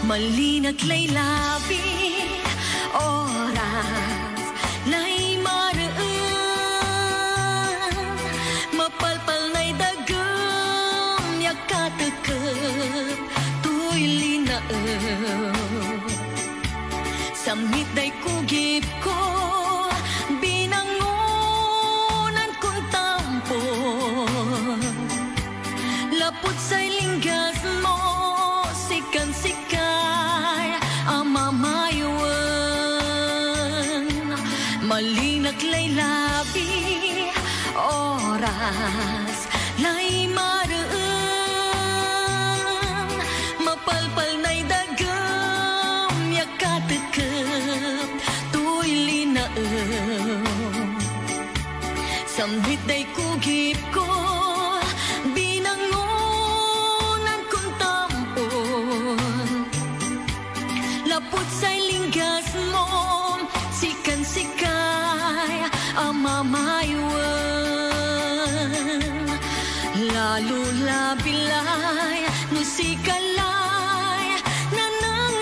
Malinag lay labi oras lay maraan mapalpal nay dagam yakatekep tuy linaem samit day kugip ko binangunan kong tampo laput say linggas mo sikan sikay amamayuan malinag lay labi oras lay maraan mapalpal nay dagam yakatekep tuy linaem samit day kugip ko laput say linggas mo sikan sikay amamayuan lalo labilay no sikalay nananang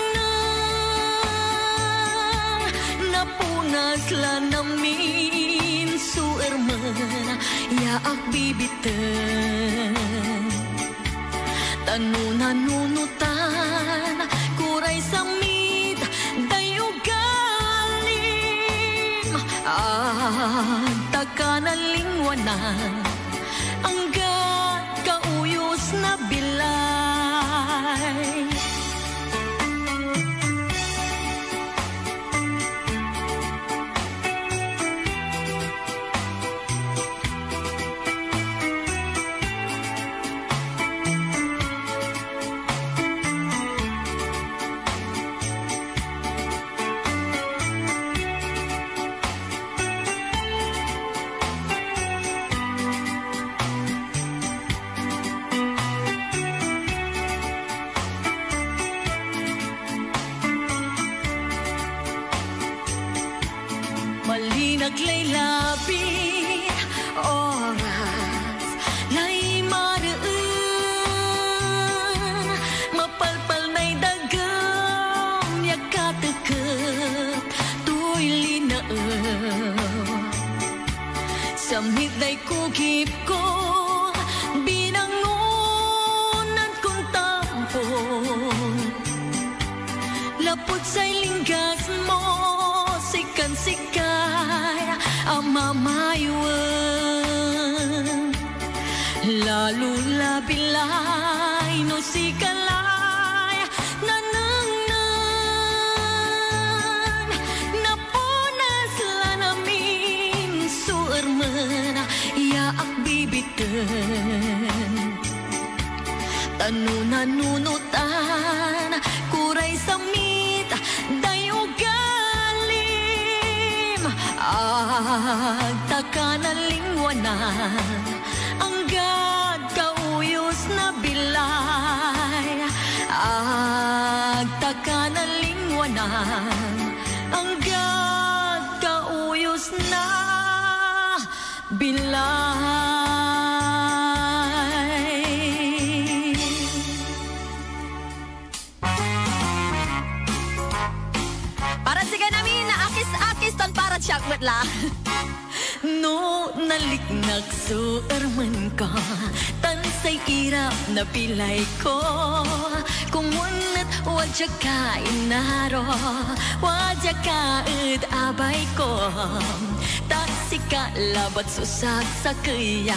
napunas la namin suerman yaak bibiten tanunanunutan kuray samit dayo galim takanan lingwanan anggat kauyos na bilay malinag lay labi oras lay maraan mapalpal nay dagam yakatekep tuy linaem samit day kugip ko binangunan kong tampo laput say linggas mo sikan sikay amamayuan lalo labilay no sikalay nanangnan napunas la namin suerman yaak bibiten tanunanunutan kuray samit dayo takanan lingwanan anggad kauyos na bilay takanan lingwanan anggad kauyos na bilay. Para sige namin na akis-akis ton para chakmat la. No naliknak suerman ka tansay irap na pilay ko kumunat wadya ka inaro wadya ka abay ko taksika labat susak sa kaya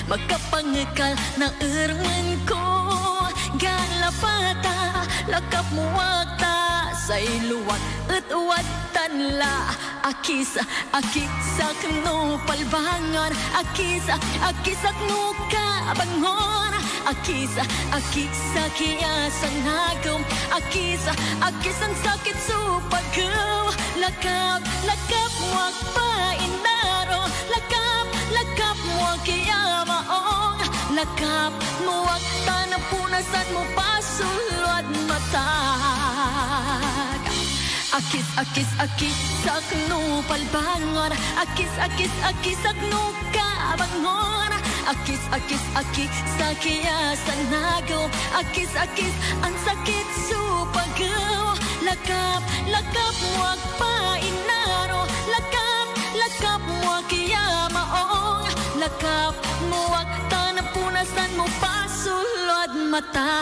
magkapangekal na erman ko galapata lakap muwata say luwat watan la akisa kno palbangan akisa kno kabangon akisa kiasang hagom akisa ang sakit supagaw lakap muwag pa indaro lakap muwag kiyamaong lakap muwag tanapunasan mo pasulwad matag akis akno palbangon akis akno kabangon Akis sa kiyasan nagaw. Akis ang sakit supagaw. Lakap mo agpainaro. Lakap mo agkiyamaong. Lakap mo agtanapunasan mo pasulod mata.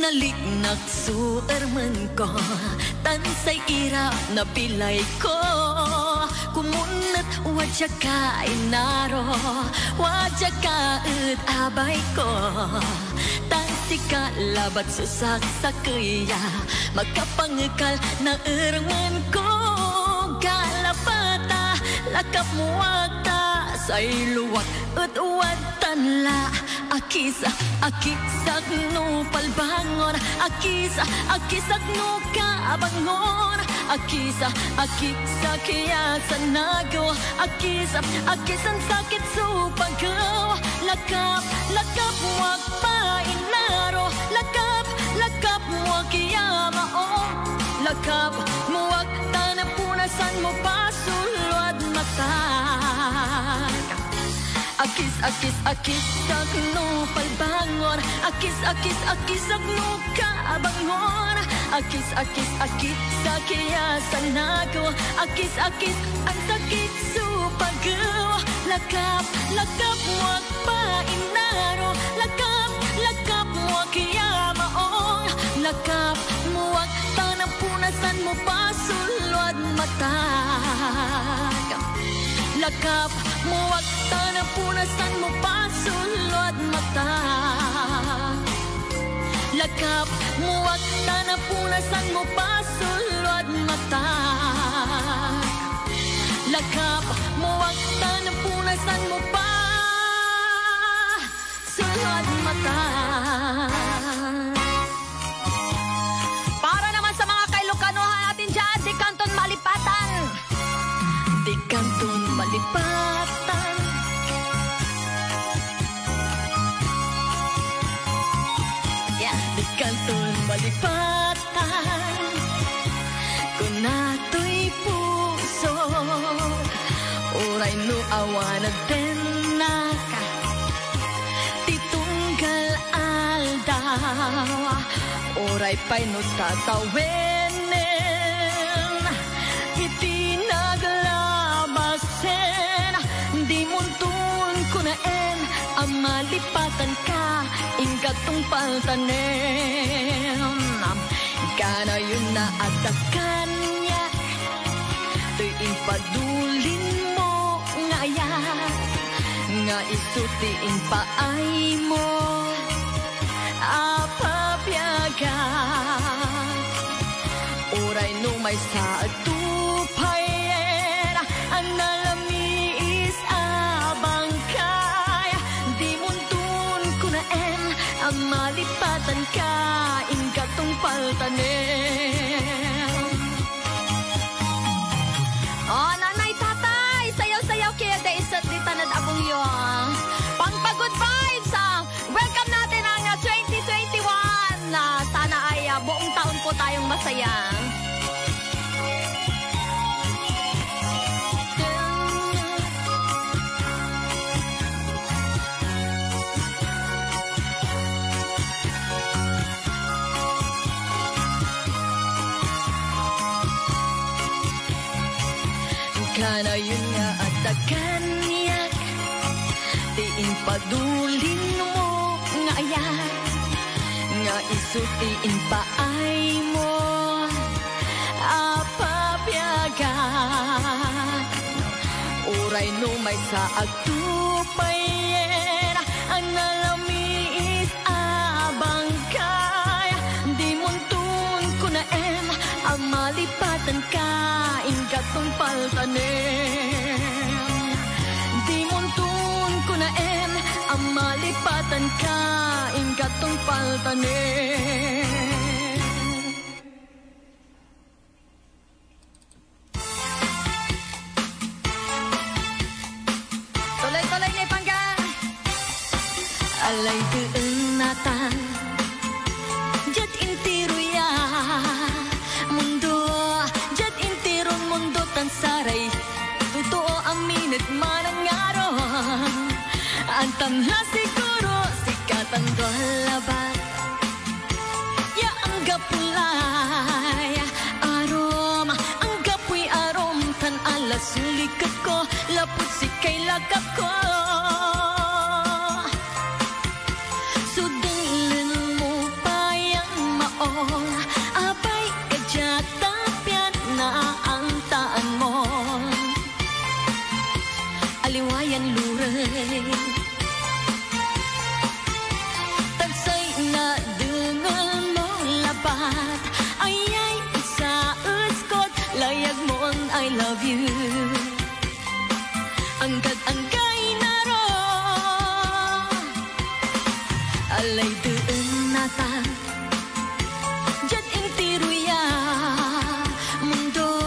Naliknak suerman ko, tansay ira na pilay ko. Kumunat wadya ka inaro, wadya ka abay ko. Tansi ka labat susak sa kaya, magkapangkal na erman ko. Kalapata, lakap muwagta, say luwak at watanla. Akis no palbangon. Akis no kaabangon. Akis kiyasan nagaw. Akis ang sakit supagaw. Lakap mo agpainaro. Lakap mo agkiyamao. Lakap mo agtanapunasan mo pasulod mata. Akis no palbangon. Akis no kaabangon. Akis sa kiyasan nagaw. Akis ang sakit supagaw. Lakap mo agpainaro. Lakap mo agkiyamaong. Lakap mo agtanapunasan mo pasulod mata. Lakap mo agtanapunasan mo pasulod mata. Lakap mo agtanapunasan mo pasulod mata. Lakap mo agtanapunasan mo pasulod mata. Para naman sa mga Kailocanohan natin dyan, di Kanton Malipatan. Di Kanton Malipatan. Di Kanton Malipatan. Kung nato'y puso, uray no awanag din naka. Titunggal aldaw, uray pa'y no tatawinin. Itinaglabasin, di muntun ko na malipatan ka, ingatong paltanim. Kana yun na atakan niya, to'y impadulin mo ngayon. Nga isutiin paay mo, apapyagan. Uray no may sa tupayen, ang nalamiis abang kay. Di muntun ko na malipatan ka, ingatong paltanim. Oh, nanay, tatay, sayaw-sayaw kaya da isa't di tanad abong yung pangpagod vibes. Welcome natin ang 2021. Sana ay buong taon po tayong masaya. Kana yun nga atakan niya, tiin padulin mo nga ayan. Nga isutiin paay mo, apapyagan. Uray no may sa agtupayen, ang nalamiis abang kay. Di muntun ko na ang malipatan ka, ingatong paltanim. Di muntun ko na ang malipatan ka, ingatong paltanim. Tuloy-tuloy na ipanggan. Alay doon natan, jat intiruya. Tamla siguro sikatan dalabat ya ang gapulay arom ang gapoy arom tan alas sulikat ko lapot si kay lagap ko sudenglen mo payang maong abay kajatapyan na ang taan mo aliwayan luray tagsay na dengal mo labat ayay sa uskot layag mo ang I love you angkat-angkay na ro alay doon nata jat intiruya mundo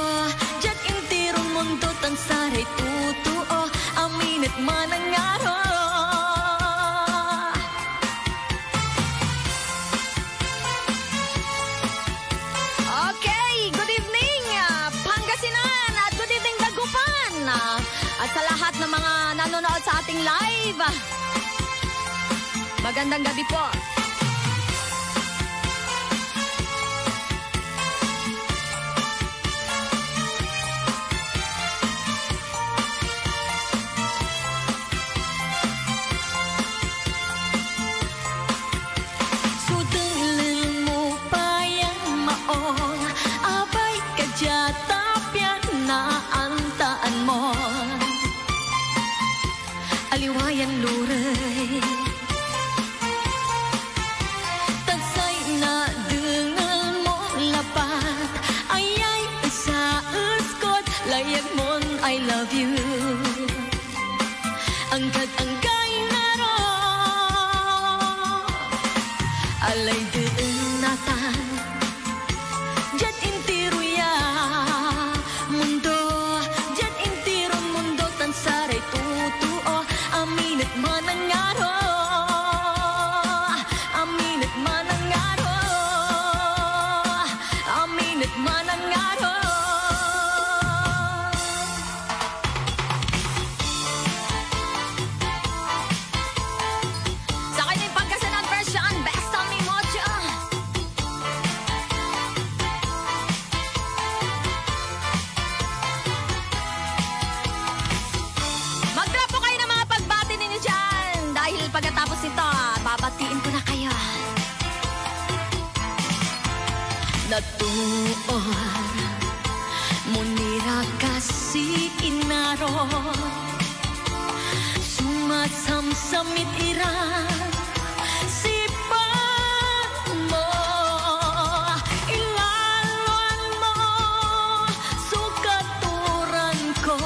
jat intirong mundo tan saray tutuo aminit manang araw. Okay, good evening Pangasinan at good evening Dagupan at sa lahat ng mga nanonood sa ating live. Magandang gabi po. Abay kajatapyan na ang taan mo aliwayan luray tagsay na dengal mo lapat ayay sa uskot layag mon I love you angkat-angkay na ro alay doon natan jat intiruya mundo jat intiron mundo tan saray tutuo aminit manang araw aminit manang araw aminit manang araw sa kanyang Pangasinan version best on me mocha. Mag-drop po kayo ng mga pagbati ninyo dyan. Dahil pagkatapos nito, babatiin ko na kayo. Natuon, munira kasi inaro. Sumasamsamit iran, sipan mo. Ilaluan mo, sukaturan ko.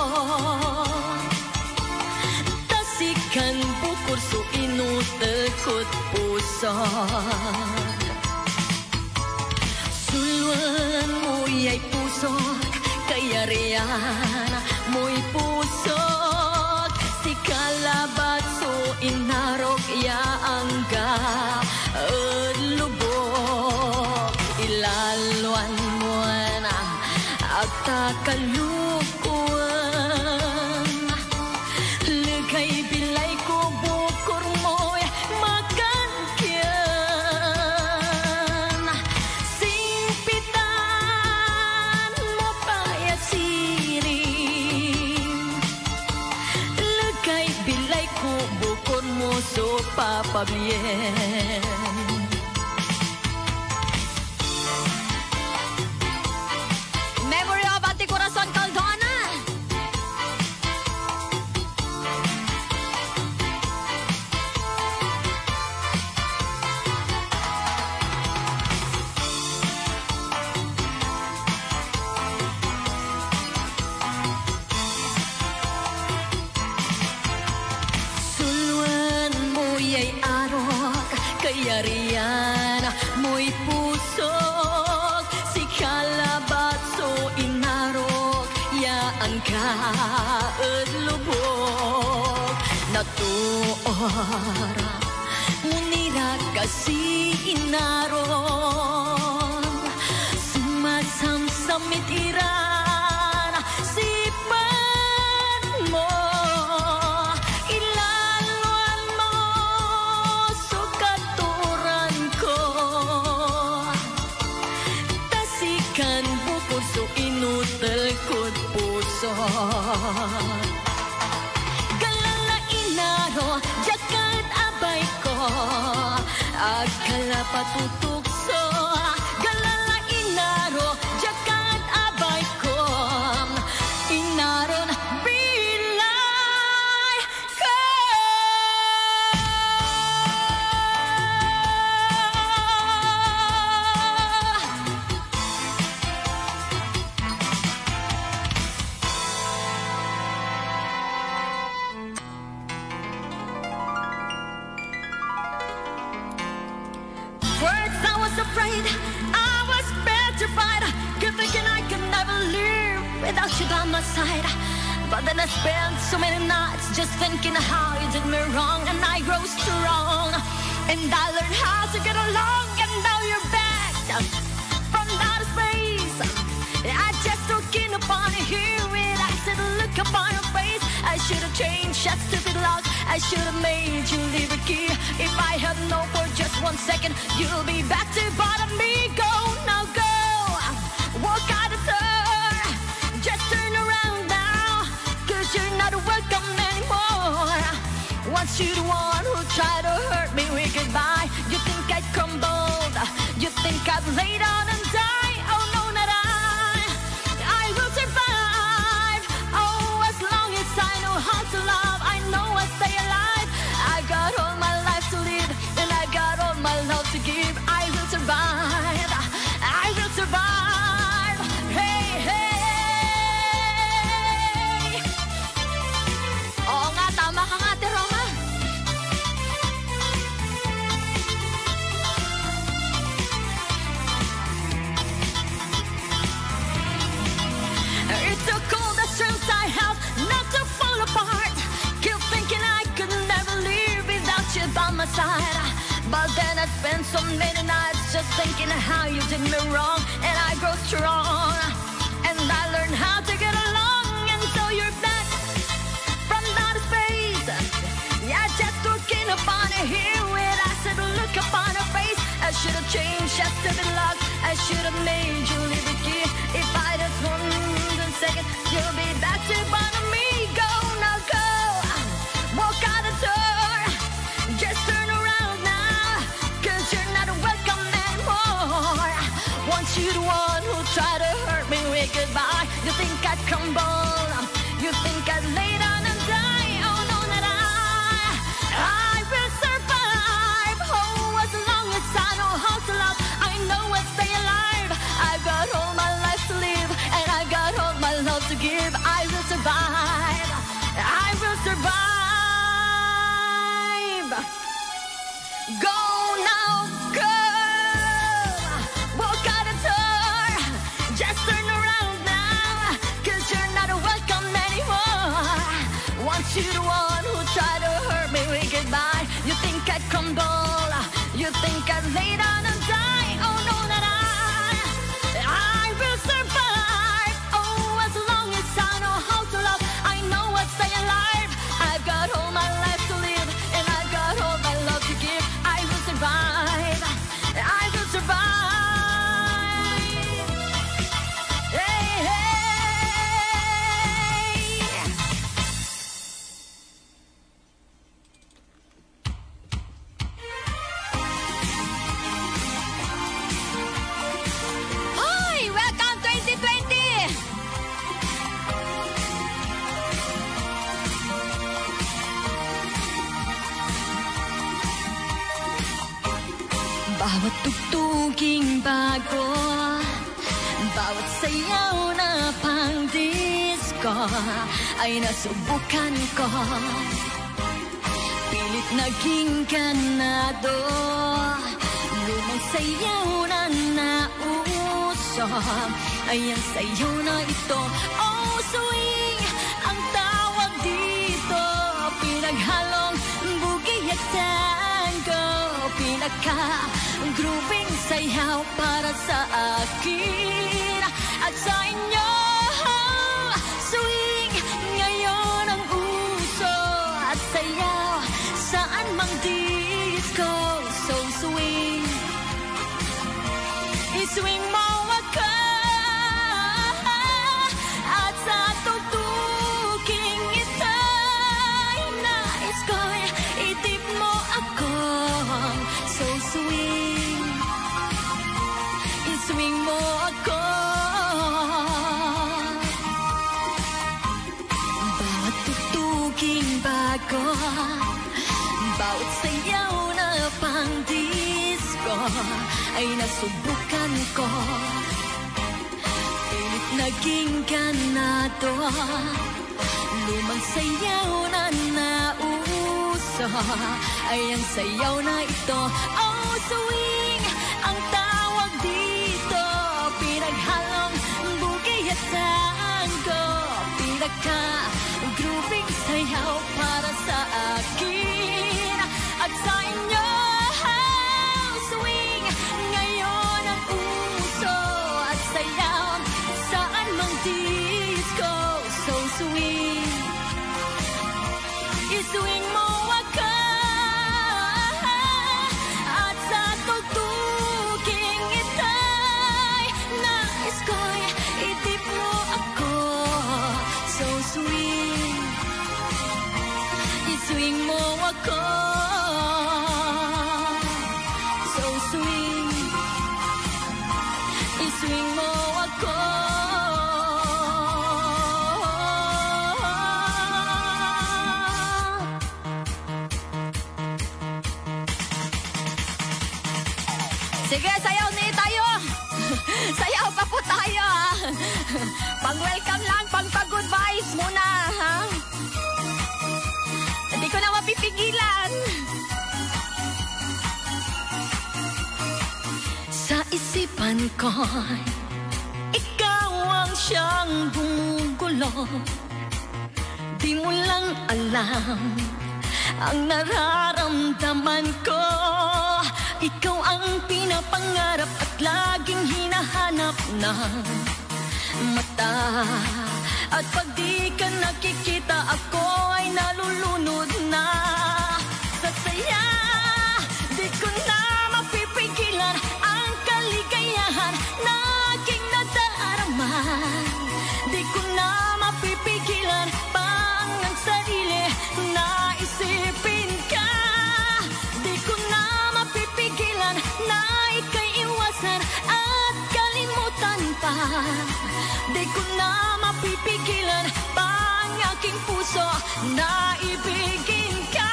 Tasikan bukur su inutekut pusok Suluan mo'y pusok kaya riyan mo'y pusok si kalabat su inarok yaang ga lubok ilaluan mo na agtakalukuan legay bilay ko bukur mo'y makan kiyan simpitan mo payat siring legay bilay ko bukur mo so papabien Memory of Anticorazon Caldona. Suluan mo'y arok kaya riyan mo'y pusok si kalabat so inarok yaan ka lubok natuora munira kasi inaron sumasamsamit iran sipan mo ilaluan mo Galalain naro, jakat abay ko, agkala patutukso. Galalain naro, jakat abay ko, inaron bilay ko. First I was afraid, I was petrified, kept thinking I could never live without you by my side. But then I spent so many nights just thinking how you did me wrong, and I grew strong, and I learned how to get along, and now you're back from outer space. I just took in upon you here with I said look upon your face. I should have changed that stupid lock, I should have made you leave a key. If I had known for just 1 second you'll be back to bother me. Go, now go, walk out the door, just turn around now, cause you're not welcome anymore. Once you're the one who tried to hurt me with goodbye. You think I'd crumbled, you think I'd lay down and die. Oh no, not I will survive. Oh, as long as I know how to love, I know I'll stay alive. I've got all my life to live, and I've got all my love to give. I will survive, I will survive. Hey, hey. Oo nga, tama ka nga, Ate Roma. It took all the strength I have not to fall apart. Keep thinking I could never live without you by my side. But then I spent so many nights just thinking how you did me wrong, and I grow strong, and I learned how to get along, and so you're back from outer space. Yeah, just looking upon it here with I said look upon her face. I should have changed that stupid lock, I should have made you leave a key. If I'd have 1 second you'll be back to bother me. Go, now go, walk out the door, just turn around now, cause you're not welcome anymore. Once you're the one who tried to hurt me with goodbye. You think I'd crumble, you think I'd lay down and die. Oh no, not I will survive. Oh, as long as I know how to love, I know I'll stay alive. I've got all my life to live, and I've got all my love to give. I will survive, I will survive. Go, now go, walk out the door, just turn around now, cause you're not welcome anymore. Once you're the one who tried to hurt me with goodbye. You think I'd crumble, you think I'd lay down and die. Oh no, not I will survive. Oh, as long as I know how to love, I know I'll stay alive. I've got all my life to live, and I've got all my love to give. I will survive, I will survive. Hey, hey. Hi, welcome 2020. Bawat tugtuging bago, bawat sayaw na pang disco ay nasubukan ko. Pilit naging ganado, lumang sayaw na nauso. Ay ang sayaw na ito, oh swing ang tawag dito. Pinaghalong boogie at tango, pinaka-grooving sayaw para sa akin at sa inyo. Swing ngayon ang uso at sayaw saan mang disco. So swing, iswing mo ako at sa tugtugin ko. Bawat sayaw na pang disco ay nasubukan ko. Pilit naging ganado, lumang sayaw na nauso ay ang sayaw na ito. Oh, swing ang tawag dito, pinaghalong bugay at tango, pinaka-grooving sayaw para sa akin at sa inyo. Swing ngayon ang uso at sayaw saan mang disco. So swing, iswing mo ako at sa tugtuging ito'y nais ko'y idip mo ako. So swing, iswing mo ako. So swing, iswing mo ako. Sige, sayaw ni tayo. Sayaw pa po tayo, ha. Pang-welcome lang, pang-good vibes muna, ha. Hindi ko na mapipigilan. Sa isipan ko, ikaw ang siyang gumugulo. Di mo lang alam ang nararamdaman ko. Ikaw ang pinapangarap at laging hinahanap ng mata. At pag di ka nakikita, ako ay nalulunod na sa saya. Di ko na mapipigilan ang kaligayahan na aking nadarama. Di ko na mapipigilan pang ang sarili na isipin ka. Di ko na mapipigilan na ika'y iwasan at kalimutan pa. Di ko na mapipigilan pa ang aking puso na ibigin ka.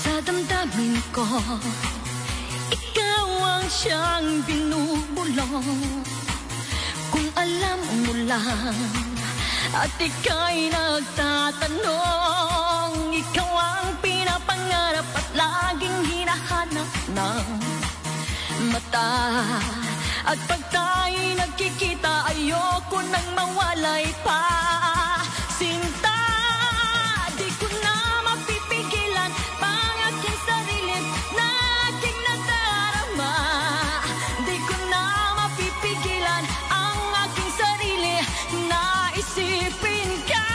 Sa damdamin ko, ikaw ang siyang binubulong. Kung alam mo lang at ika'y nagtatanong, ikaw ang pinapangarap at laging hinahanap ng mata. At pag tayo'y nagkikita, ayoko nang mawalay pa. Sinta, di ko na mapipigilan pang aking sarili na aking nadarama. Di ko na mapipigilan ang aking sarili na isipin ka.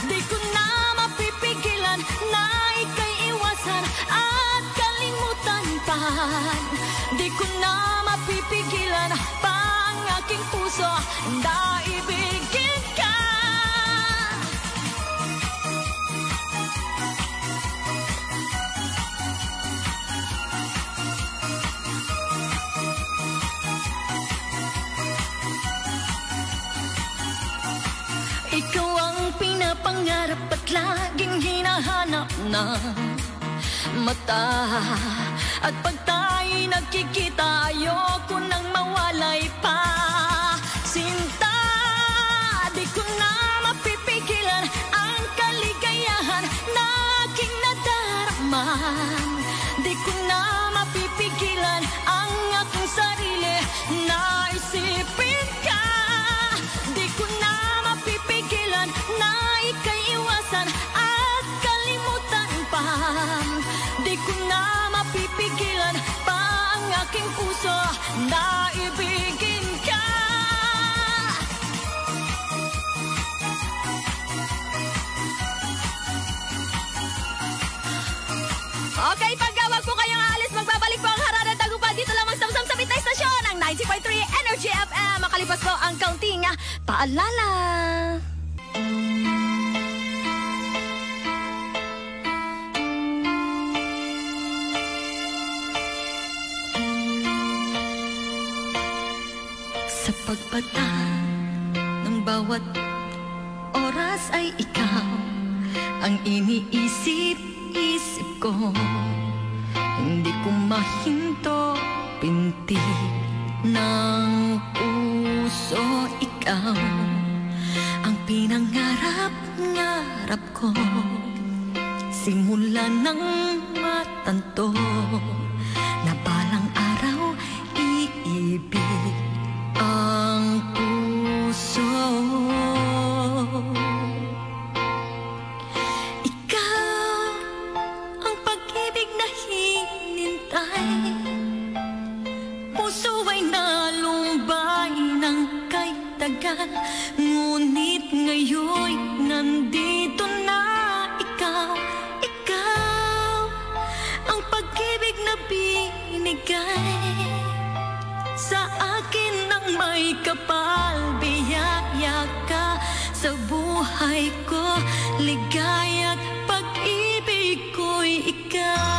Di ko na mapipigilan na ika'y iwasan at kalimutan pa. Di ko na mapipigilan pa ang aking puso na ibigin ka. Ikaw ang pinapangarap at laging hinahanap ng mata. At pag tayo'y nagkikita, ayoko nang mawalay pa. Sinta, di ko na mapipigilan ang kaligayahan na aking nadarama. Di ko na mapipigilan ang aking sarili na isipin ka. Di ko na mapipigilan na ika'y iwasan at kalimutan pa. Di ko na mapipigilan pa ang aking puso na ibigin ka. Okay, pagkawag po kayong aalis, magbabalik po ang Harana Dagupan dito lamang sa Samsam na Istasyon, ang 90.3 Energy FM. Makalipas po ang kaunting paalala. pagpataan ng bawat oras ay ikaw ang iniisip-isip ko. Hindi ko mahinto, pinti ng puso, ikaw ang pinangarap-ngarap ko. Simula ng matanto na balang araw iibig ang puso. Ikaw ang pag-ibig na hinintay, puso ay nalumbay ng kay tagal, ngunit ngayon nandito na ikaw. Ikaw ang pag-ibig na binigay sa akin ng may kapal. Biyaya ka sa buhay ko, ligaya't pag-ibig ko'y ikaw.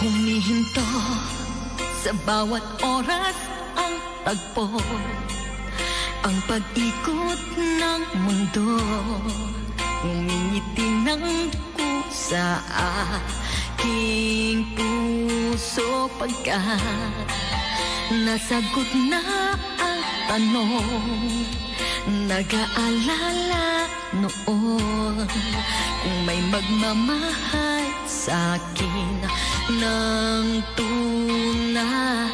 Humihinto sa bawat oras ang tagpo, ang pag-ikot ng mundo. Humingiti ng kusa aking puso pagkat nasagot na ang tanong. Nag-aalala noon kung may magmamahal sa'kin ng tunay.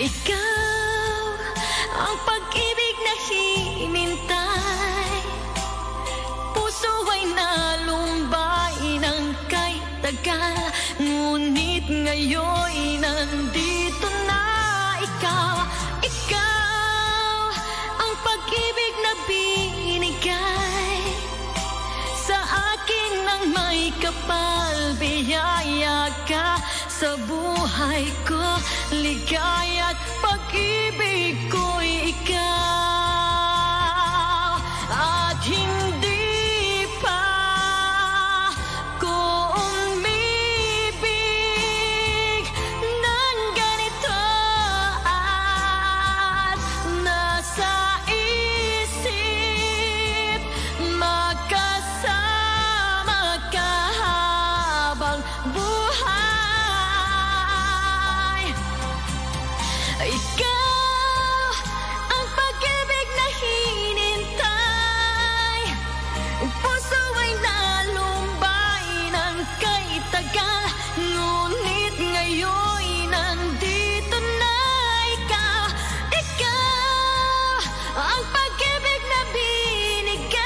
Ikaw ang pag-ibig na hinintay, puso ay nalumbay ng kay tagal, ngunit ngayon nandito na ikaw. Ikaw ang pag-ibig na binigay sa akin ng may kapal. Biyaya ka sa buhay ko, ligaya't pag-ibig ko'y ikaw. At hindi pa ko umibig ng ganito, at nasa isip magkasama ka habang buhay. Ikaw ang pag-ibig na hinintay, puso ay nalumbay ng kay tagal, ngunit ngayon nandito na ikaw. Ikaw ang pag-ibig na binigay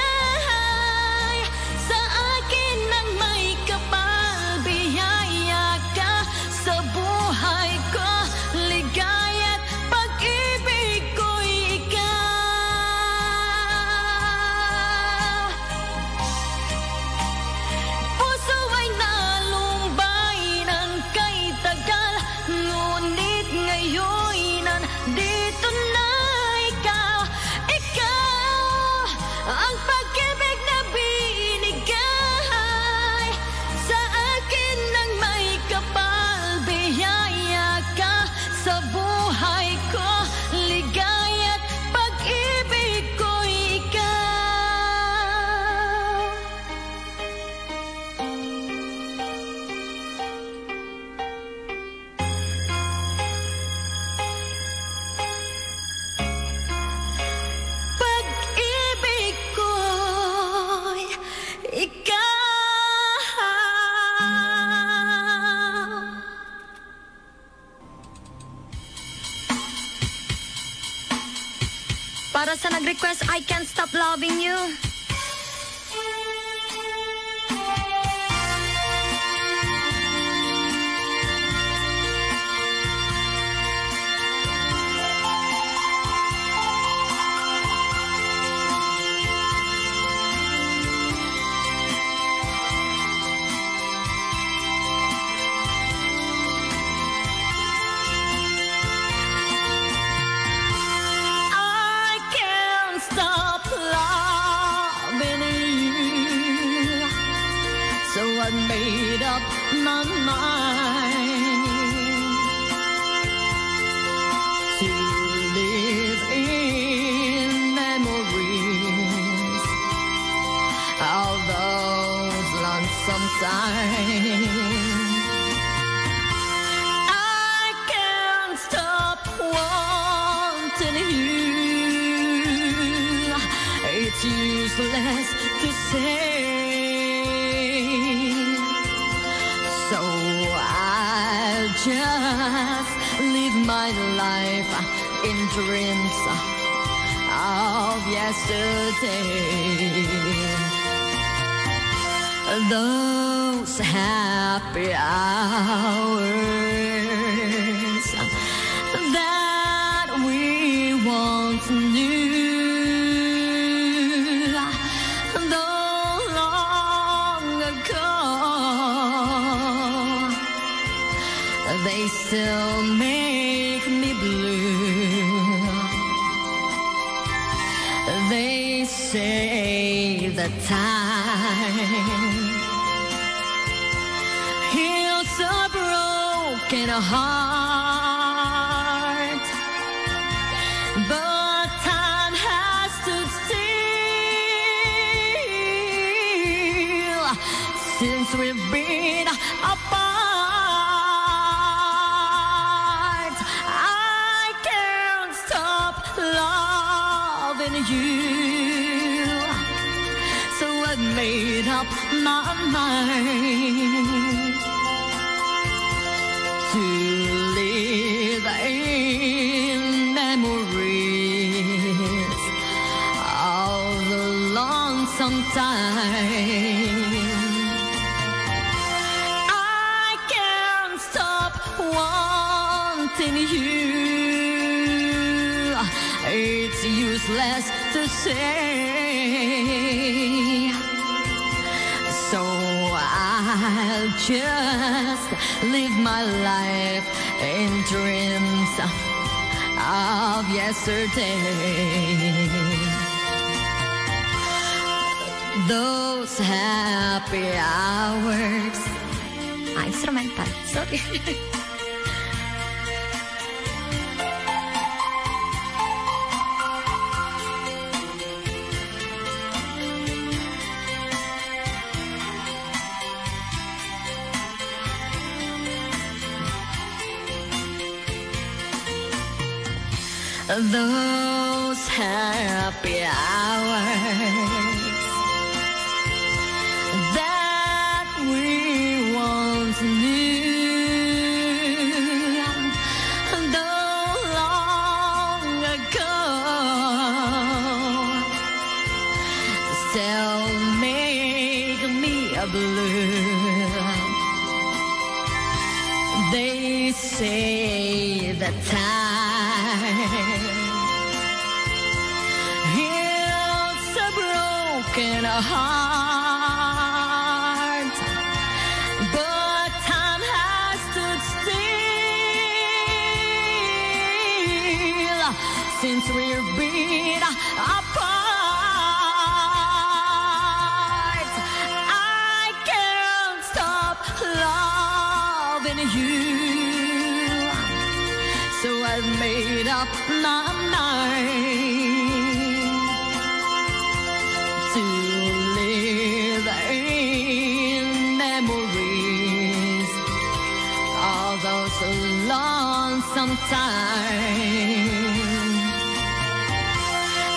sa akin ng may kapal. Biyaya ka sa buhay ko, ligaya't pag-ibig ko'y ikaw. Puso ay nalumbay ng kay tagal, ngunit ngayon nandito na ikaw. Ikaw ang pag-ibig na binigay sa akin ng may kapal. Biyaya ka sa buhay ko, ligaya't pag-ibig ko'y ikaw. Pag-ibig ko'y ikaw. Para sa nag-request, I Can't Stop Loving You. my life in dreams of yesterday. Those happy hours that we once knew, though long ago, they still make me blue. They say that time heals a broken heart, but time has stood still since we've been apart. I can't stop loving you, so I've made up my mind to live in memories of the lonesome time. I can't stop wanting you. It's useless to say, so I'll just live my life in dreams of yesterday. Those happy hours. Instrumental. Sorry. Those happy hours that we once knew, though long ago, still make me blue. They say that time heals a broken heart, but time has stood still since we've been apart. I can't stop loving you, so I've made up my mind to live in memories of those lonesome times.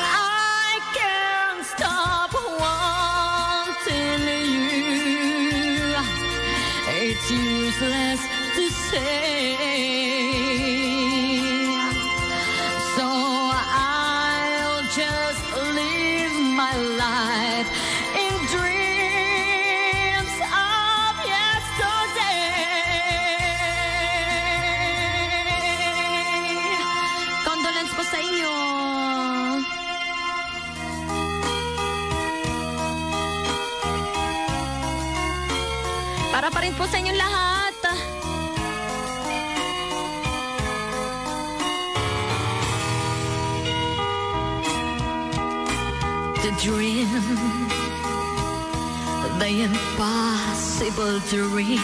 I can't stop wanting you. It's useless to say, so I'll just live my life in dreams of yesterday. Condolence po sa inyo. Para pa rin po sa inyong lahat. To dream the impossible dream,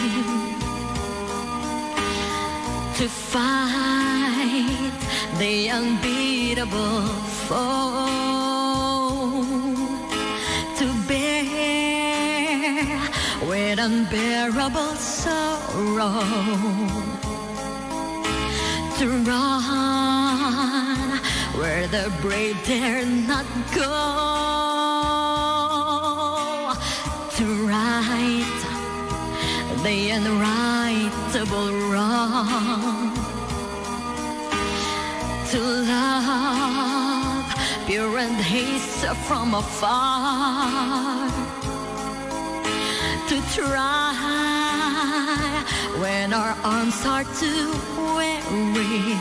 to fight the unbeatable foe, to bear with unbearable sorrow, to run where the brave dare not go, to right the unrightable wrong, to love, pure and haste from afar, to try when our arms are too weary,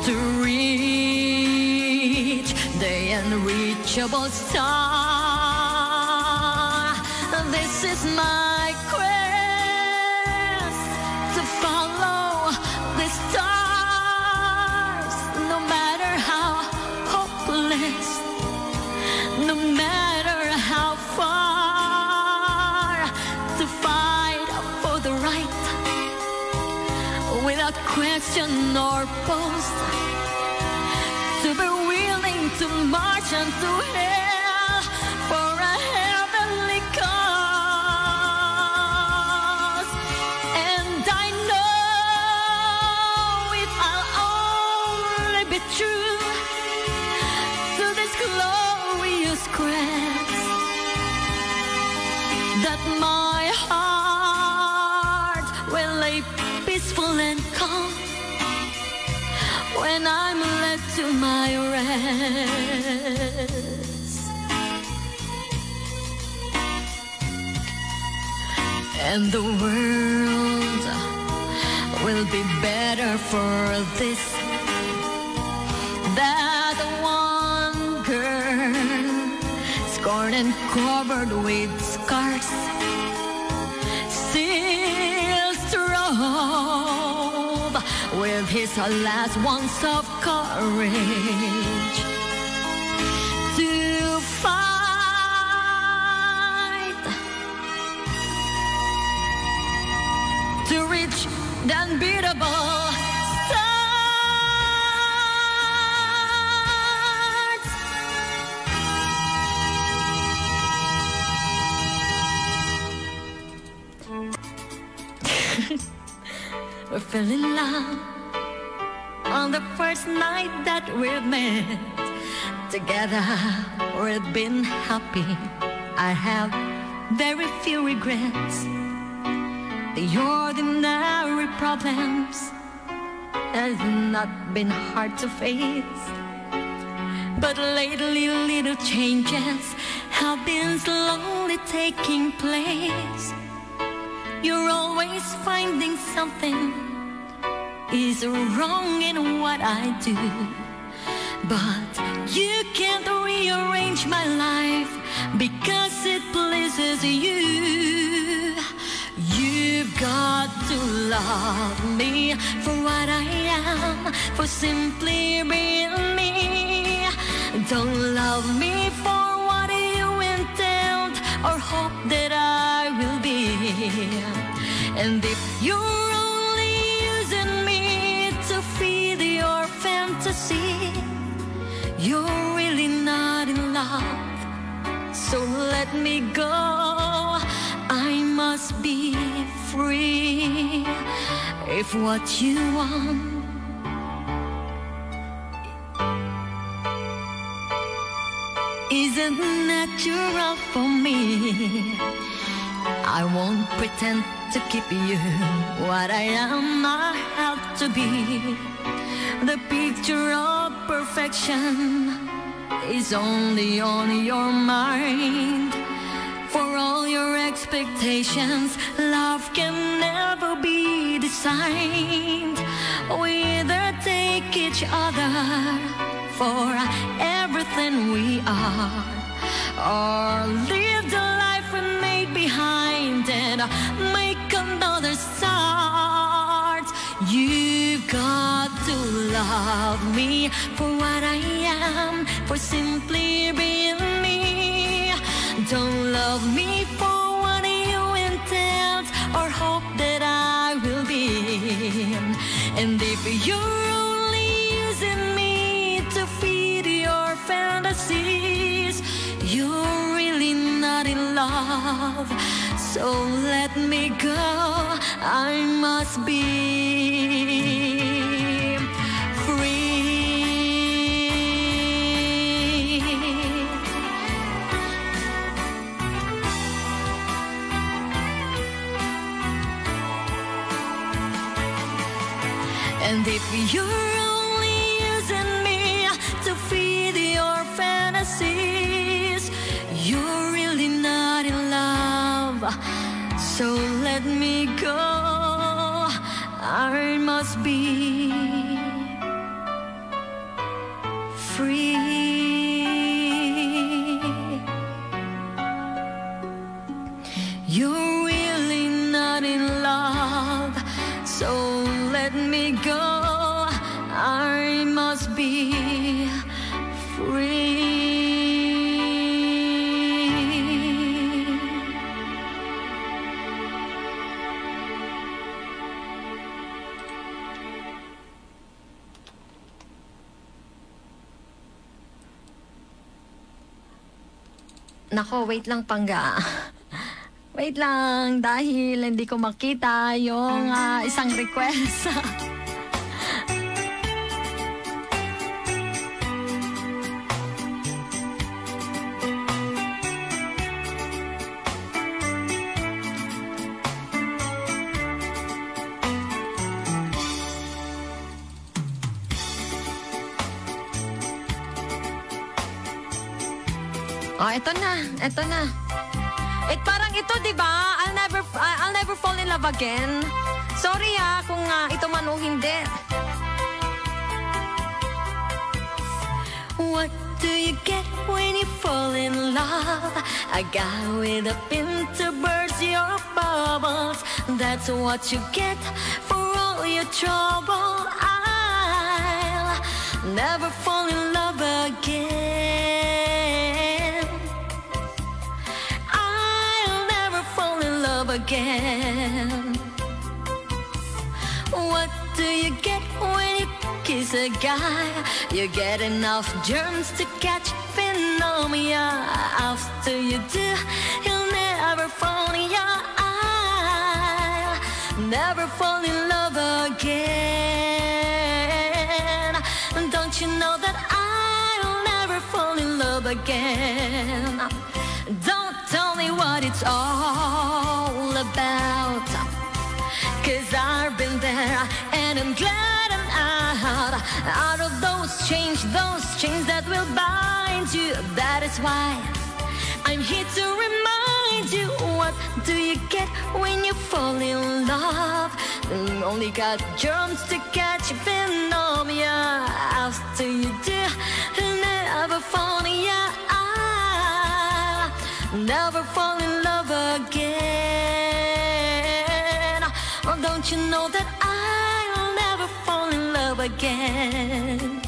to reach the unreachable star. This is my quest, to follow the stars, no matter how hopeless, no matter how far, to fight for the right without question or post, to be willing to march unto hell for a heavenly cause. And I know if I'll only be true to this glorious quest, that my heart will lay peaceful and calm when I'm led to my rest. And the world will be better for this, that one girl, scorned and covered with scars, still strove with his last ounce of courage to fight, to reach the unbeatable stars. We fell in love on the first night that we met together. We've been happy. I have very few regrets. The ordinary problems has not been hard to face, but lately little changes have been slowly taking place. You're always finding something is wrong in what I do, but you can't rearrange my life because it pleases you. You've got to love me for what I am, for simply being me. Don't love me for what you intend or hope that I will be. And if you're only using me to feed your fantasy, you're really not in love. So let me go, I must be free. If what you want isn't natural for me, I won't pretend to keep you what I am. I have to be. The picture of perfection is only on your mind. For all your expectations, love can never be designed. We either take each other for everything we are, or live the life we made behind and make another start. You've got to love me for what I am, for simply being me. Don't love me for what you intend or hope that I will be. And if you're only using me to feed your fantasies, you're really not in love. So let me go, I must be free. And if if you're only using me to feed your fantasies, you're really not in love. So let me go. I must be free. You're really not in love, so let me go. I must be free. Nako, wait lang, Pangga. Wait lang, dahil hindi ko makita yung isang request. Oh, eto na. Parang ito, di ba? I'll never fall in love again. Sorry kung ito man o hindi. What do you get when you fall in love? A guy with a pin to burst your bubbles. That's what you get for all your trouble. I'll never fall in love again. Again. What do you get when you kiss a guy? You get enough germs to catch pneumonia. After you do, he'll never fall in your eye. Never fall in love again. Don't you know that I'll never fall in love again? Don't tell me what it's all about, 'cause I've been there and I'm glad I'm out of those chains that will bind you. That is why I'm here to remind you. What do you get when you fall in love? You only got germs to catch pneumonia. After you do, you'll never fall in your eye. Never fall in love again. Oh, don't you know that I'll never fall in love again?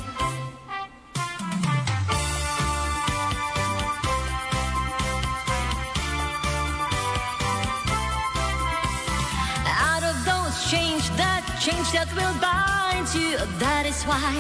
Out of those chains that will bind you. That is why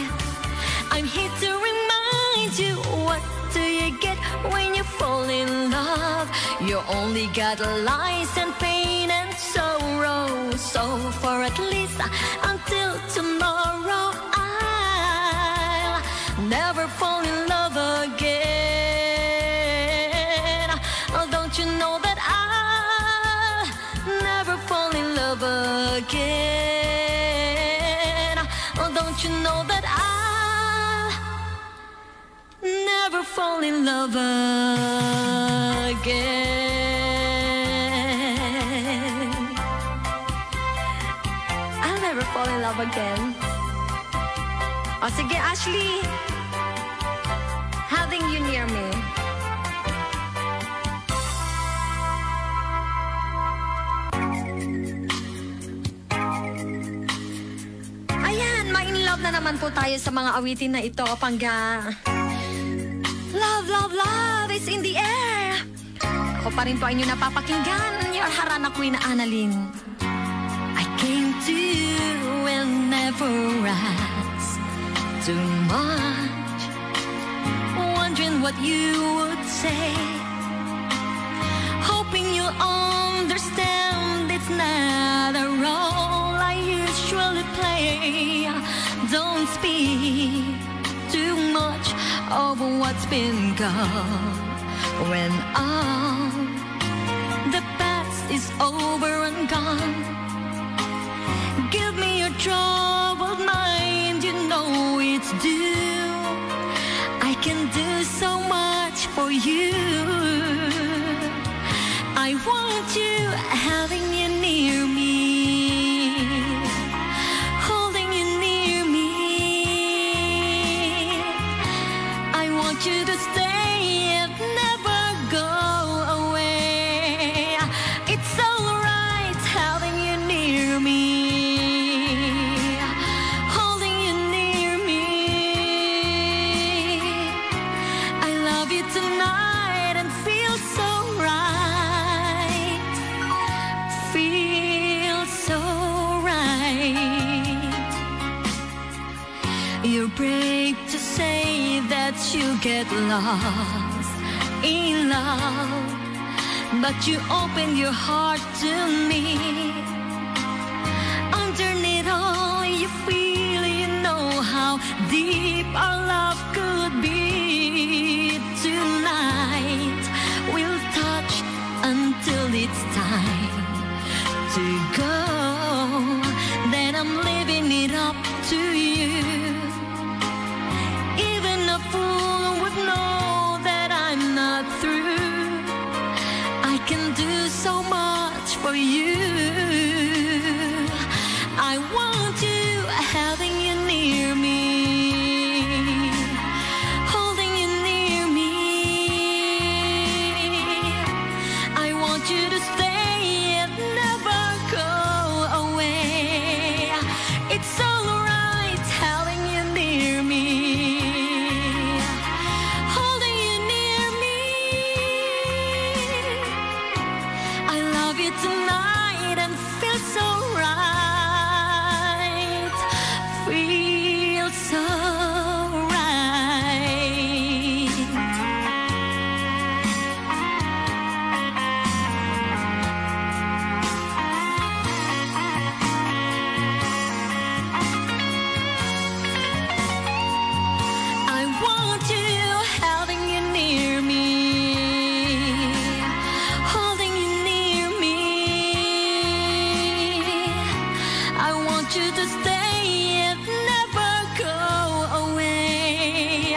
I'm here to remind you. What do you get when you fall in love? You only got lies and pain and sorrow. So for at least until tomorrow, I'll never fall in love again. Oh, don't you know that I'll never fall in love again? Oh, don't you know that I'll never fall in love again. I'll never fall in love again. O sige, Ashley, having you near me. Ayan, ma-in-love na naman po tayo sa mga awitin na ito, Pangga. Love, love, love is in the air. Ako pa rin po inyong napapakinggan, your Harana Queen Annalyn. I came to you and never asked too much, wondering what you would say, hoping you'll understand it's not a role I usually play. Don't speak too much of what's been gone. When all the past is over and gone, give me your troubled mind can do so much for you. I want you, having you near me, holding you near me. I want you to stay and never go away. It's alright having you near me, holding you near me. I love you tonight and feel so right, feel so right. You're brave to say that you get lost in love, but you open your heart to me. Underneath all you feel, you know how deep our love could be. Tonight we'll touch until it's time to go. Then I'm leaving it up to you. Even a fool would know that I'm not through. I can do so much for you. I want you, having you near me, holding you near me. I want you to stay and never go away. It's alright having you near me, holding you near me. I love you tonight and feel so right, feel so right. I want you, having you near me, holding you near me. I want you to stay and never go away.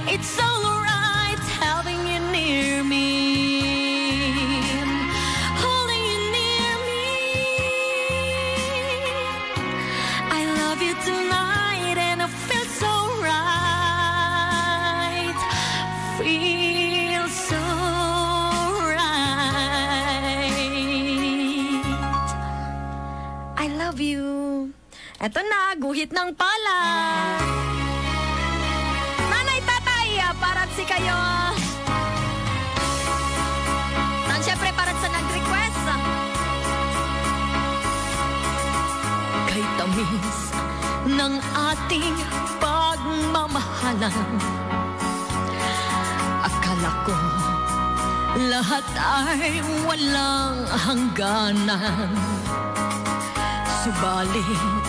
It's alright having you near me, holding you near me. I love you tonight and I feel so right, feel so right. I love you. Eto na, guhit ng pala. Nanay, tatay, parat si kayo. Tan syempre parat sa nag-request. Kay tamis ng ating pagmamahalan, akala ko lahat ay walang hangganan. Subalit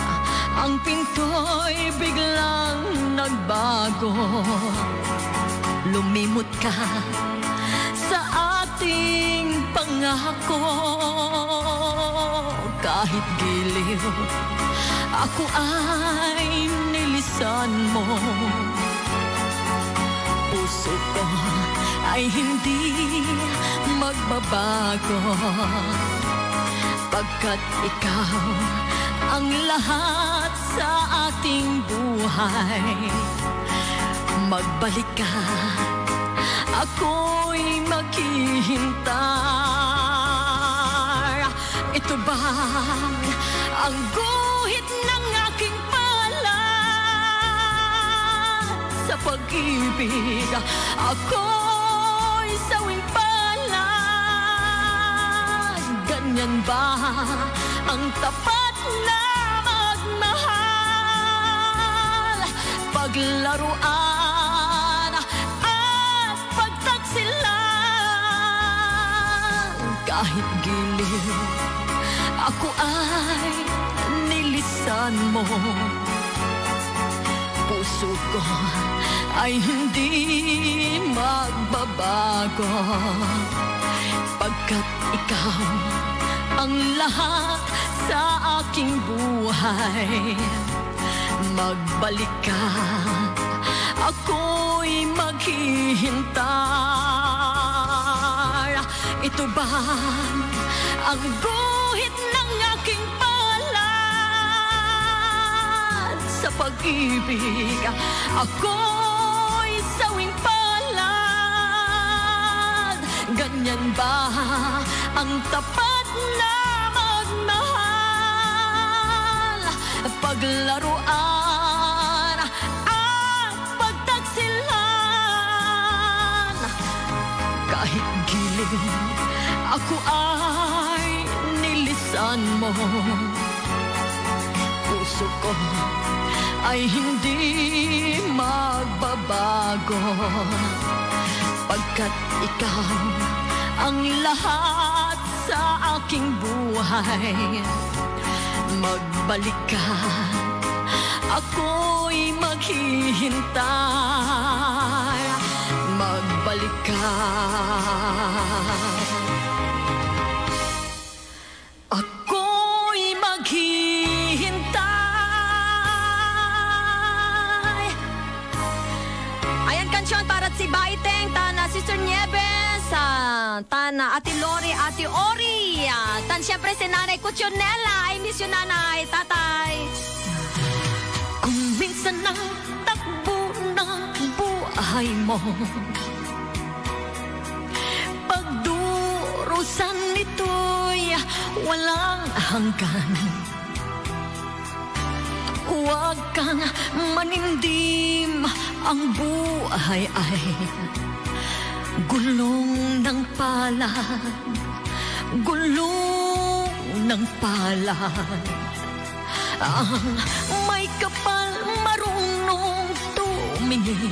ang pinto'y biglang nagbago. Lumimot ka sa ating pangako. Kahit giliw, ako ay nilisan mo. Puso ko ay hindi magbabago, pagkat ikaw ang lahat sa ating buhay. Magbalik ka, ako'y maghihintay. Ito ba ang guhit ng aking palad? Sa pag-ibig ako'y sawing palad. Ganyan ba ang tapat na magmahal? Paglaruan at pagtaksilan. Kahit giliw, ako ay nilisan mo. Puso ko ay hindi magbabago, pagkat ikaw ang lahat sa aking buhay. Magbalik ka, ako'y maghihintay. maghihintay. Ito ba ang guhit ng aking palad? Sa pag-ibig ako'y sawing palad. Ganyan ba ang tapat na magmahal? Paglaruan at pagtaksilan. Kahit gilid ako ay nilisan mo, puso ko ay hindi magbabago. Pagkat ikaw ang lahat sa aking buhay. Magbalik ka, ako'y maghihintay. Magbalik ka, ako'y maghihintay. Ayan kansyon para si Baiteng, Tana, Sister Nieves, Tana, Ate Lori, Ate Ori, Tan siyempre si Nanay Cuchionela. I miss you, Nanay, Tatay. Kung minsan ang takbo ng buhay mo, pagdurusan nito'y walang hanggan. Huwag kang manindim, ang buhay ay gulong ng palad, gulong ng palad. Ang may kapal marunong tumingin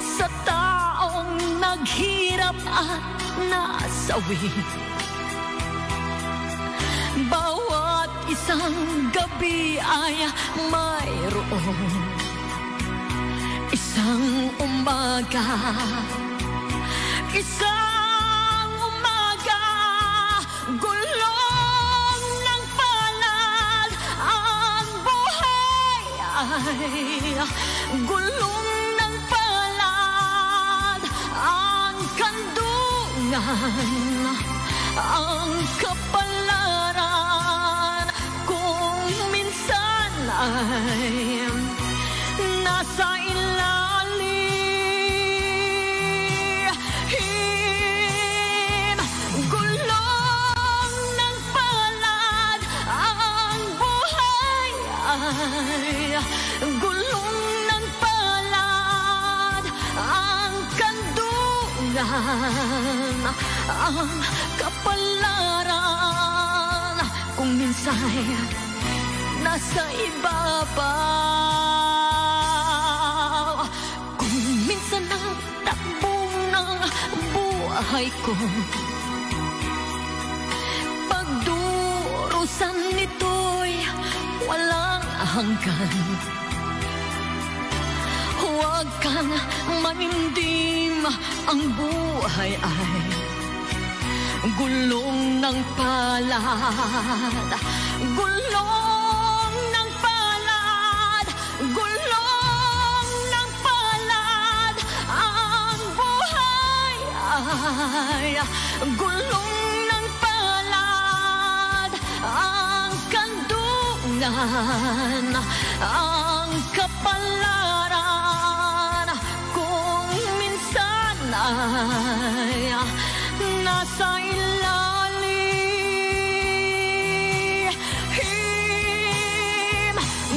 sa taong naghirap at nasawi. Bawat isang gabi ay mayroon isang umaga, isang umaga, gulong ng palad. Ang buhay ay gulong ng palad. Ang kandungan, ang kapalaran, kung minsan ay nasa ilalim. Gulong ng palad. Ang buhay ay gulong ng palad. Ang kandungan, ang kapalaran, kung minsan nasa ibabaw. Kung minsan ang takbo ng buhay ko, pagdurusan nito'y walang hanggan. Huwag kang manindim, ang buhay ay gulong ng palad, gulong ng palad, gulong ng palad. Ang buhay ay gulong ng palad. Ang kandungan, ang kapalaran, kung minsan ay nasa ilalim.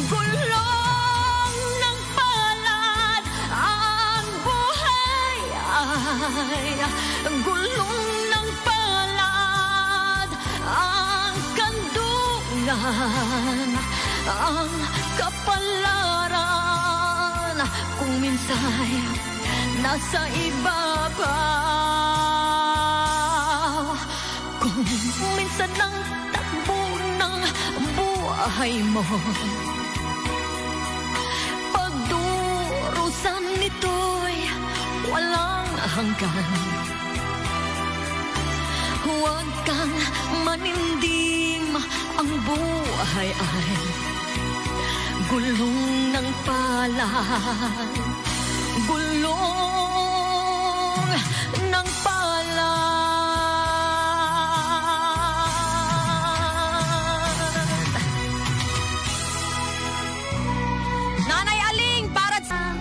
Gulong ng palad. Ang buhay ay gulong ng palad. Ang kandungan, ang kapalaran, kung minsan nasa ibabaw. Kung minsan ang takbo ng buhay mo, pagdurusan nito'y walang hanggan. Huwag kang manindim, ang buhay ay gulong ng palad, gulong ng palad. Nanay Aling, para sa...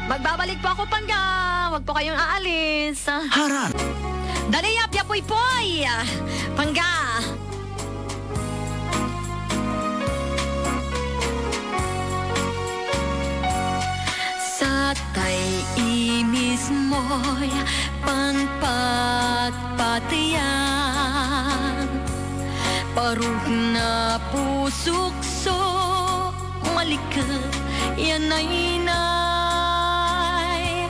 Magbabalik po ako, Pangga. Huwag po kayong aalis. Harap. Dali, yap, yapoy, poy. Pangga. Sa tay imis mo'y pangpatpatiyan, parug na pusukso, malika yan ay nay.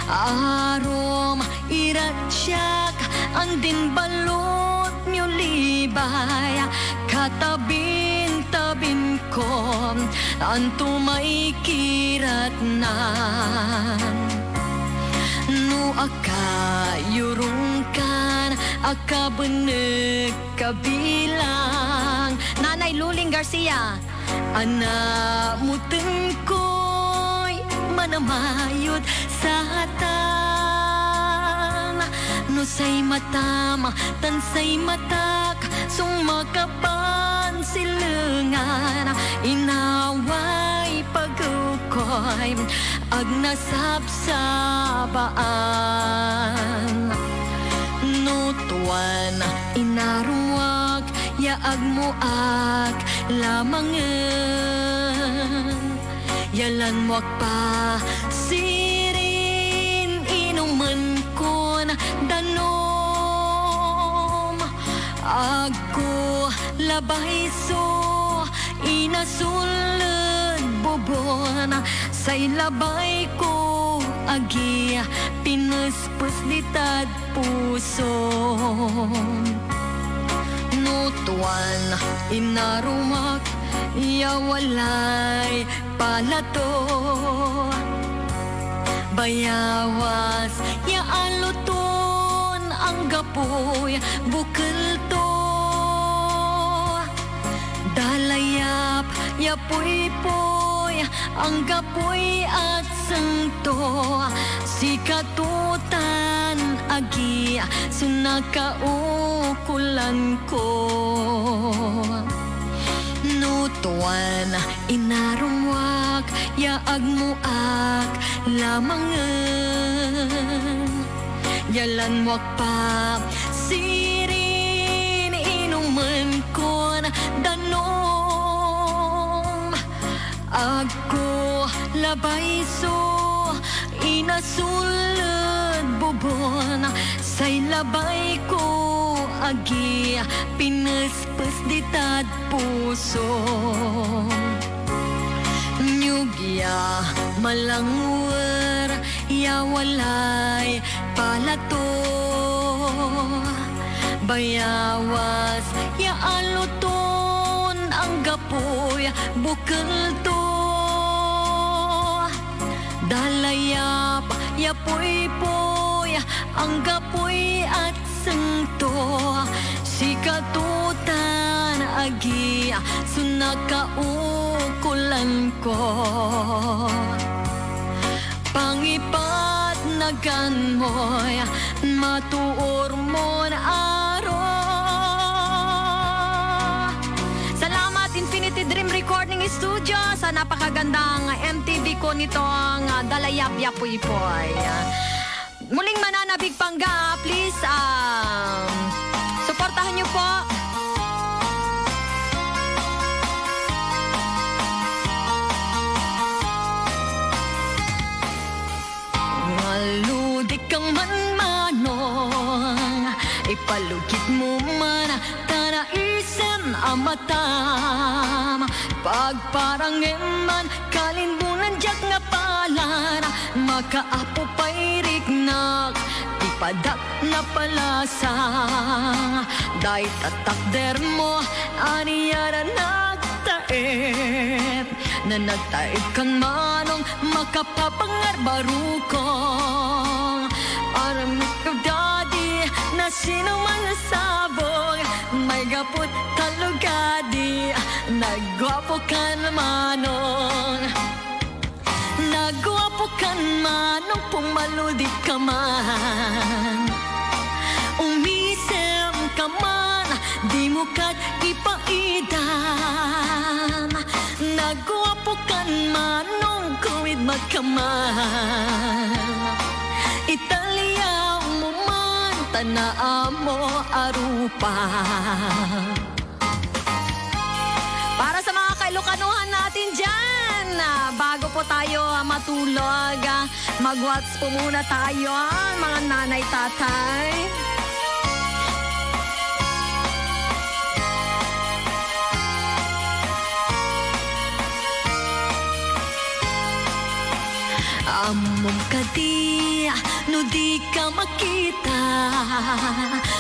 Arom iratsyak, andin balot niyo libay, katabin-tabin ko, anto may kiratnan. No akayurungkan, akabeneg kabilang. Nanay Luling Garcia. Anamuten ko'y manamayod sa hatan. No say matam, tansay matak, sumakapan silengan. Inaway pagkukoy, ag nasabsabaan. No tuwan, inaruwag, yaag mo ak lamangan. Yalan mo pa sirin, inuman kon danom. Ako labay so, inasulad bubon. Say labay ko agi, pinuspus ditad puso. Nutuan inarumak, yawalay palato. Bayawas ya aluton, ang gapoy bukal to. Dalayap ya puy-puy, ang gapoy at sengto. Sikatutan agi, sunakaukulan ko. Nutuan inarumwak, yaag mo ak lamangan. Yalan wak pa sirin, inuman kon danom. Ako labay so, inasulad bubon. Say labay ko agi, pinuspus ditad puso. Nyugya malangwer, yawalay palato. Bayawas ya aluton, ang gapoy bukal to. Dalayap ya puy-puy, ang gapoy at sengto. Sikatutan agi, sunakaukulan ko. Pangipat nagan mo'y matuor mo'n aro. Salamat Infinity Dream Recording Studio sa napakagandang MTV ko nitong Dalayap Yapuy-Poy. Muling mananabig Pangga, please suportahan niyo po. Maludik kang manmanong, ipalugit mo man tanaisen amatam. Pagparangeman kalinbunan jak nga palan, makaapo pa'y riknak, ipadak na palasa. Day tatakder mo, aniyara nagtaip, na nagtaip kang manong makapapangar barukong. Aramit ka daddy, na sino man nasabog, may gapot talugadi, nagwapo kan manong. Nagwapo kan manong, pumaludi ka man. Umisem ka man, di mo kat ipaidan. Nagwapo kan manong, kuwid magkaman. Italya mo man, tanaa mo arupa. Para sa mga kailukanuhan natin dyan, bago po tayo matulog, mag-whats po muna tayo, mga nanay, tatay. Amom ka di, no di ka makita.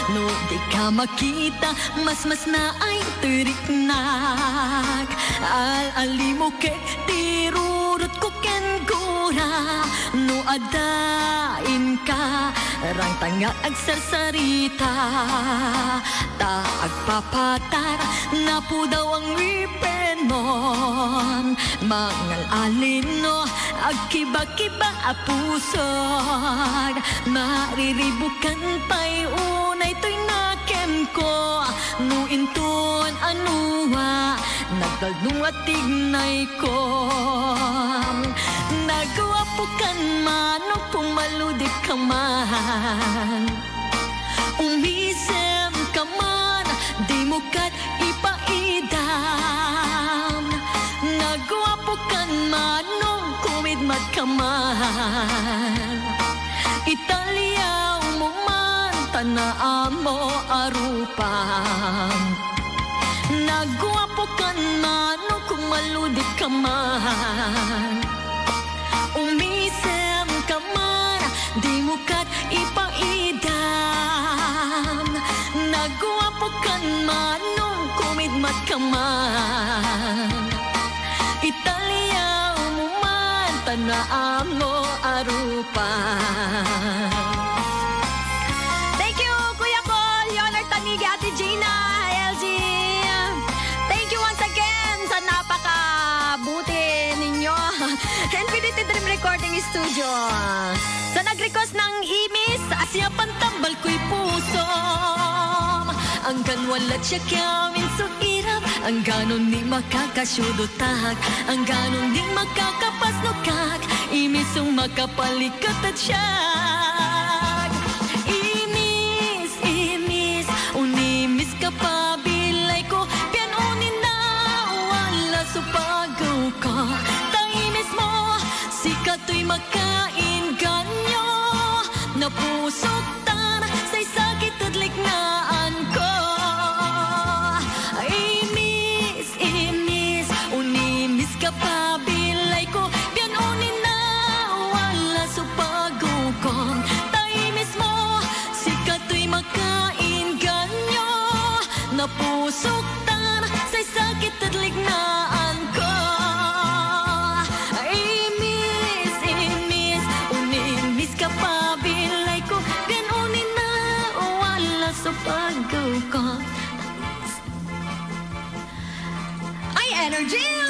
No di ka makita, mas na ay tiriknak. Al-alimo ke tirurut ko ken gura. No adain ka, rang tanga agsarsarita. Ta agpapatar, na po daw ang wipen mon. Mangal alino, agkiba-kiba a pusod. Mariribukan pa'y unay to'y nakem ko. Nuintun anuwa, nagdalungatig na'y ko. Nagwapo kan mano, pumaludik ka man. Umisem ka man, di mo kat ipaidam. Nagwapo kan manong, kumid magkaman. Italya mo man, tanaa mo arupang. Nagwapo kan manong, kumaludik ka man. Umisem ka man, di mo kat ipaidam. Nagwapo kan manong, kumid magkaman. Italya mo man, tanaa mo arupan. Thank you, Kuya Col, Leonard Tanigi, Ate Gina, LG. Thank you once again sa napakabuti ninyo. Infinity Dream Recording Studio. Sa nag-request ng Imis, asya pantambal ko'y puso. Anggan walat siya kyamin so irap. Ang ganon ni makakasyudotak, ang ganon ni makakapasnukak. Imisong makapalikat at siyag. Imis, imis, unimis ka pa bilay ko. Pian unin na wala sa pagaw ka. Taimis mo, sikato'y makain ganyo. Napusok tan, say sakit at lignaan ko. Kapabilay ko, biyan unin na wala sa pagukong. Taimis mo, sikato'y makain ganyo. Napusok tan, say sakit at lignaan ko. Imis, imis, unimis kapabilay ko, biyan unin na wala sa pagukong. Ay, energy!